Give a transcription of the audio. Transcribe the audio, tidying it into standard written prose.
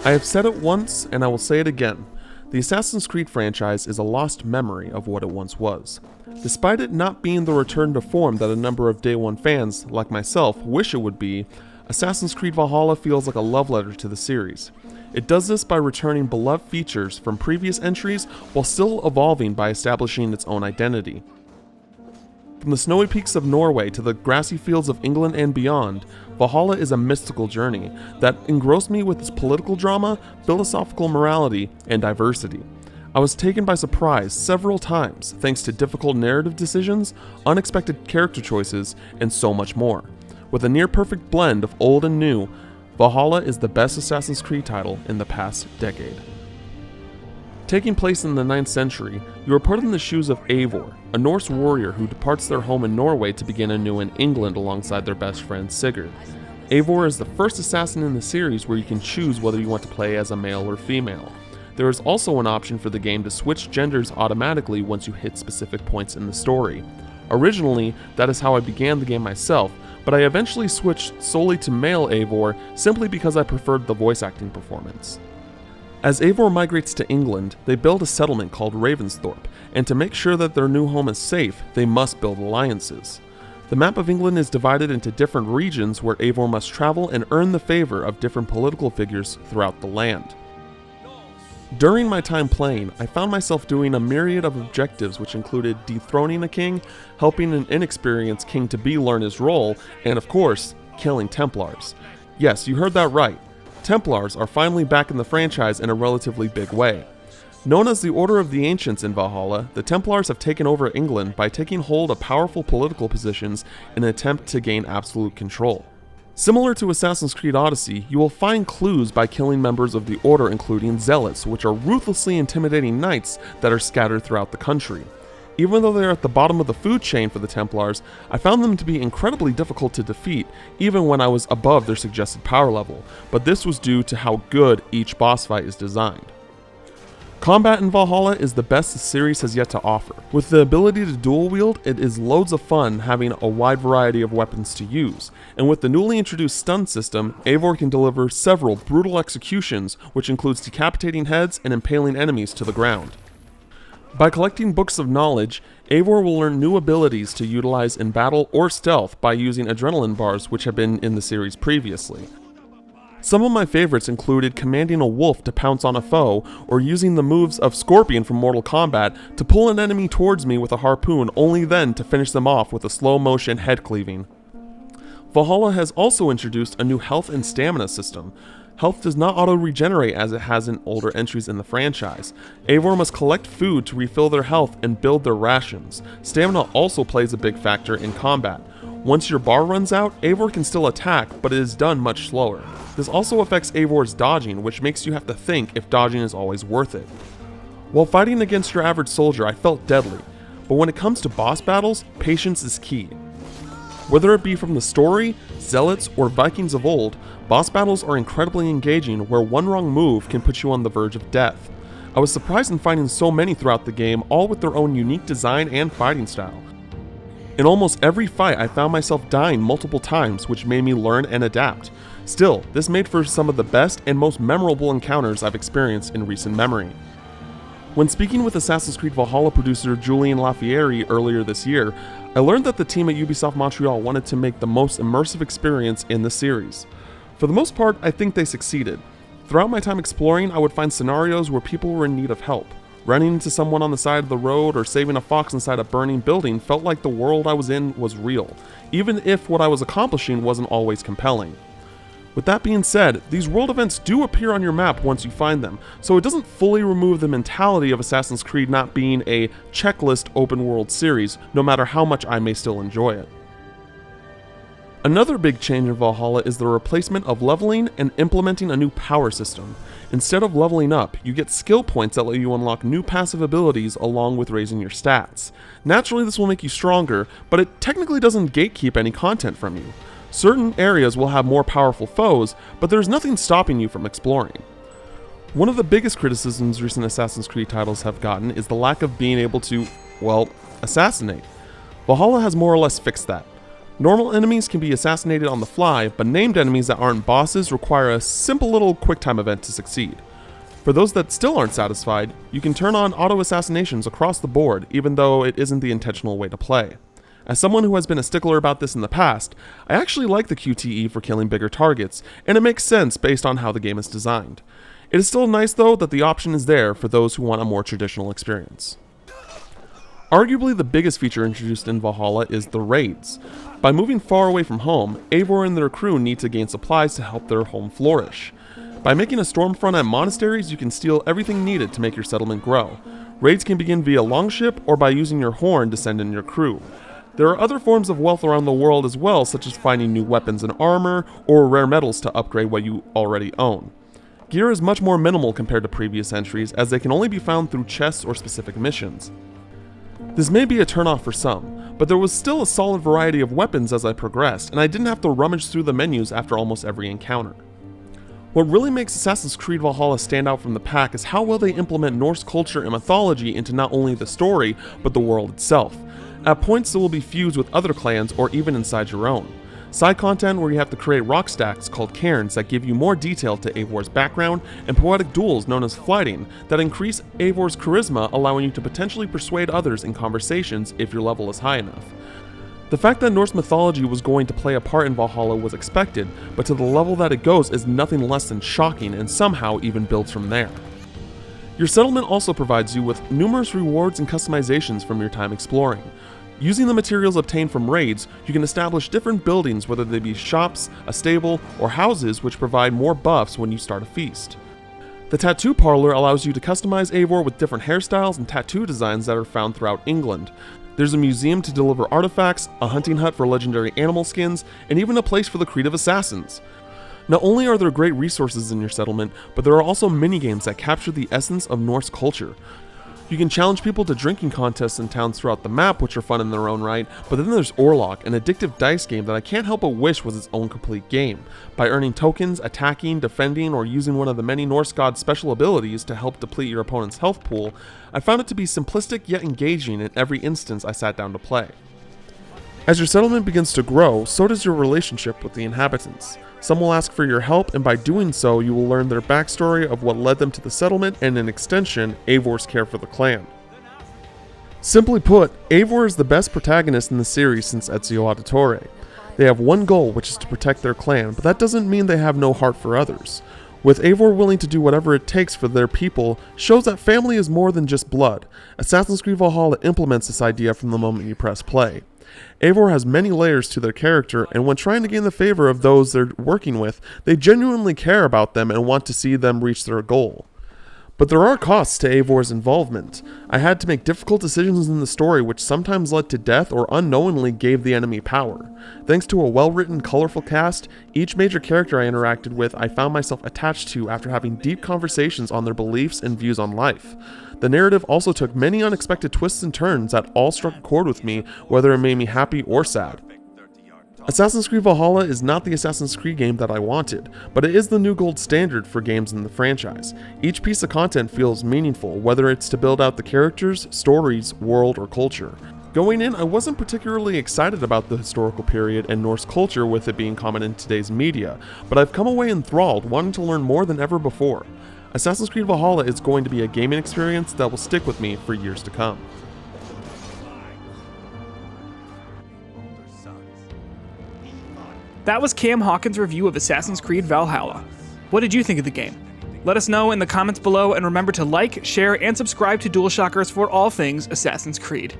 I have said it once, and I will say it again. The Assassin's Creed franchise is a lost memory of what it once was. Despite it not being the return to form that a number of Day One fans, like myself, wish it would be, Assassin's Creed Valhalla feels like a love letter to the series. It does this by returning beloved features from previous entries while still evolving by establishing its own identity. From the snowy peaks of Norway to the grassy fields of England and beyond, Valhalla is a mystical journey that engrossed me with its political drama, philosophical morality, and diversity. I was taken by surprise several times thanks to difficult narrative decisions, unexpected character choices, and so much more. With a near-perfect blend of old and new, Valhalla is the best Assassin's Creed title in the past decade. Taking place in the 9th century, you are put in the shoes of Eivor, a Norse warrior who departs their home in Norway to begin anew in England alongside their best friend Sigurd. Eivor is the first assassin in the series where you can choose whether you want to play as a male or female. There is also an option for the game to switch genders automatically once you hit specific points in the story. Originally, that is how I began the game myself, but I eventually switched solely to male Eivor simply because I preferred the voice acting performance. As Eivor migrates to England, they build a settlement called Ravensthorpe, and to make sure that their new home is safe, they must build alliances. The map of England is divided into different regions where Eivor must travel and earn the favor of different political figures throughout the land. During my time playing, I found myself doing a myriad of objectives which included dethroning a king, helping an inexperienced king to learn his role, and of course, killing Templars. Yes, you heard that right. Templars are finally back in the franchise in a relatively big way. Known as the Order of the Ancients in Valhalla, the Templars have taken over England by taking hold of powerful political positions in an attempt to gain absolute control. Similar to Assassin's Creed Odyssey, you will find clues by killing members of the Order, including Zealots, which are ruthlessly intimidating knights that are scattered throughout the country. Even though they are at the bottom of the food chain for the Templars, I found them to be incredibly difficult to defeat, even when I was above their suggested power level, but this was due to how good each boss fight is designed. Combat in Valhalla is the best the series has yet to offer. With the ability to dual wield, it is loads of fun having a wide variety of weapons to use, and with the newly introduced stun system, Eivor can deliver several brutal executions, which includes decapitating heads and impaling enemies to the ground. By collecting books of knowledge, Eivor will learn new abilities to utilize in battle or stealth by using adrenaline bars which have been in the series previously. Some of my favorites included commanding a wolf to pounce on a foe, or using the moves of Scorpion from Mortal Kombat to pull an enemy towards me with a harpoon only then to finish them off with a slow motion head cleaving. Valhalla has also introduced a new health and stamina system. Health does not auto-regenerate as it has in older entries in the franchise. Eivor must collect food to refill their health and build their rations. Stamina also plays a big factor in combat. Once your bar runs out, Eivor can still attack, but it is done much slower. This also affects Eivor's dodging, which makes you have to think if dodging is always worth it. While fighting against your average soldier, I felt deadly, but when it comes to boss battles, patience is key. Whether it be from the story, Zealots, or Vikings of old, boss battles are incredibly engaging where one wrong move can put you on the verge of death. I was surprised in finding so many throughout the game, all with their own unique design and fighting style. In almost every fight, I found myself dying multiple times, which made me learn and adapt. Still, this made for some of the best and most memorable encounters I've experienced in recent memory. When speaking with Assassin's Creed Valhalla producer Julien Lafayette earlier this year, I learned that the team at Ubisoft Montreal wanted to make the most immersive experience in the series. For the most part, I think they succeeded. Throughout my time exploring, I would find scenarios where people were in need of help. Running into someone on the side of the road or saving a fox inside a burning building felt like the world I was in was real, even if what I was accomplishing wasn't always compelling. With that being said, these world events do appear on your map once you find them, so it doesn't fully remove the mentality of Assassin's Creed not being a checklist open world series, no matter how much I may still enjoy it. Another big change in Valhalla is the replacement of leveling and implementing a new power system. Instead of leveling up, you get skill points that let you unlock new passive abilities along with raising your stats. Naturally, this will make you stronger, but it technically doesn't gatekeep any content from you. Certain areas will have more powerful foes, but there's nothing stopping you from exploring. One of the biggest criticisms recent Assassin's Creed titles have gotten is the lack of being able to, well, assassinate. Valhalla has more or less fixed that. Normal enemies can be assassinated on the fly, but named enemies that aren't bosses require a simple little quick-time event to succeed. For those that still aren't satisfied, you can turn on auto-assassinations across the board, even though it isn't the intentional way to play. As someone who has been a stickler about this in the past, I actually like the QTE for killing bigger targets, and it makes sense based on how the game is designed. It is still nice though that the option is there for those who want a more traditional experience. Arguably the biggest feature introduced in Valhalla is the raids. By moving far away from home, Eivor and their crew need to gain supplies to help their home flourish. By making a stormfront at monasteries, you can steal everything needed to make your settlement grow. Raids can begin via longship or by using your horn to send in your crew. There are other forms of wealth around the world as well, such as finding new weapons and armor, or rare metals to upgrade what you already own. Gear is much more minimal compared to previous entries, as they can only be found through chests or specific missions. This may be a turnoff for some, but there was still a solid variety of weapons as I progressed, and I didn't have to rummage through the menus after almost every encounter. What really makes Assassin's Creed Valhalla stand out from the pack is how well they implement Norse culture and mythology into not only the story, but the world itself. At points it will be fused with other clans or even inside your own. Side content where you have to create rock stacks called cairns that give you more detail to Eivor's background, and poetic duels known as flighting that increase Eivor's charisma, allowing you to potentially persuade others in conversations if your level is high enough. The fact that Norse mythology was going to play a part in Valhalla was expected, but to the level that it goes is nothing less than shocking and somehow even builds from there. Your settlement also provides you with numerous rewards and customizations from your time exploring. Using the materials obtained from raids, you can establish different buildings, whether they be shops, a stable, or houses, which provide more buffs when you start a feast. The tattoo parlor allows you to customize Eivor with different hairstyles and tattoo designs that are found throughout England. There's a museum to deliver artifacts, a hunting hut for legendary animal skins, and even a place for the Creed of Assassins. Not only are there great resources in your settlement, but there are also minigames that capture the essence of Norse culture. You can challenge people to drinking contests in towns throughout the map, which are fun in their own right, but then there's Orlok, an addictive dice game that I can't help but wish was its own complete game. By earning tokens, attacking, defending, or using one of the many Norse gods' special abilities to help deplete your opponent's health pool, I found it to be simplistic yet engaging in every instance I sat down to play. As your settlement begins to grow, so does your relationship with the inhabitants. Some will ask for your help, and by doing so, you will learn their backstory of what led them to the settlement and, in extension, Eivor's care for the clan. Simply put, Eivor is the best protagonist in the series since Ezio Auditore. They have one goal, which is to protect their clan, but that doesn't mean they have no heart for others. With Eivor willing to do whatever it takes for their people, shows that family is more than just blood. Assassin's Creed Valhalla implements this idea from the moment you press play. Eivor has many layers to their character, and when trying to gain the favor of those they're working with, they genuinely care about them and want to see them reach their goal. But there are costs to Eivor's involvement. I had to make difficult decisions in the story which sometimes led to death or unknowingly gave the enemy power. Thanks to a well-written, colorful cast, each major character I interacted with I found myself attached to after having deep conversations on their beliefs and views on life. The narrative also took many unexpected twists and turns that all struck a chord with me, whether it made me happy or sad. Assassin's Creed Valhalla is not the Assassin's Creed game that I wanted, but it is the new gold standard for games in the franchise. Each piece of content feels meaningful, whether it's to build out the characters, stories, world, or culture. Going in, I wasn't particularly excited about the historical period and Norse culture with it being common in today's media, but I've come away enthralled, wanting to learn more than ever before. Assassin's Creed Valhalla is going to be a gaming experience that will stick with me for years to come. That was Cam Hawkins' review of Assassin's Creed Valhalla. What did you think of the game? Let us know in the comments below, and remember to like, share, and subscribe to DualShockers for all things Assassin's Creed.